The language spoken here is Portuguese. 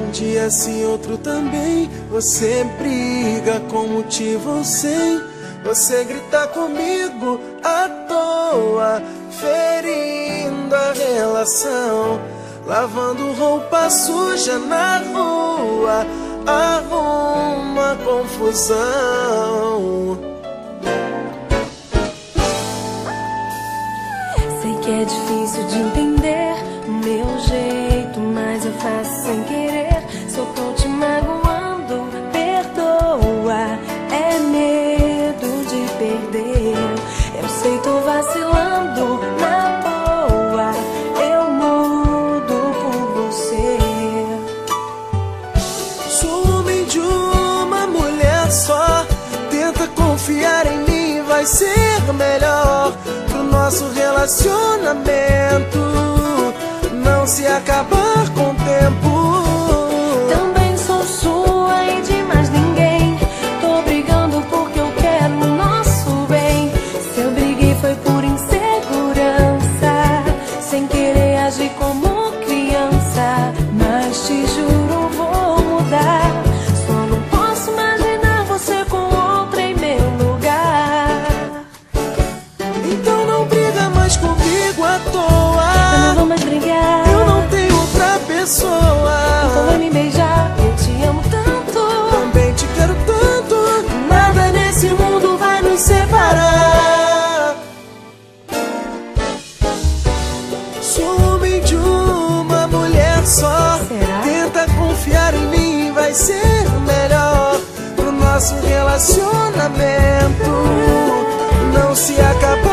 Um dia sim, outro também. Você briga com motivo ou sem. Você grita comigo à toa, ferindo a relação. Lavando roupa suja na rua, arruma confusão. Sei que é difícil de entender o meu jeito, mas eu faço sem querer. Se eu tô te magoando, perdoa. É medo de perder. Eu sei, tô vacilando, na boa. Eu mudo por você. Sou homem de uma mulher só. Tenta confiar em mim, vai ser melhor pro nosso relacionamento não se acabar com o tempo. Também sou sua e de mais ninguém. Tô brigando porque eu quero o nosso bem. Se eu briguei foi por insegurança, sem querer agir como criança. Mas te juro, vou mudar. Só não posso imaginar você com outra em meu lugar. Então não briga mais comigo à toa. Eu não vou mais brigar. Eu não tenho outra pessoa. Então vai me beijar, eu te amo tanto. Também te quero tanto. Nada nesse mundo vai nos separar. Sou homem de uma mulher só. Será? Tenta confiar em mim, vai ser melhor pro nosso relacionamento não se acabar.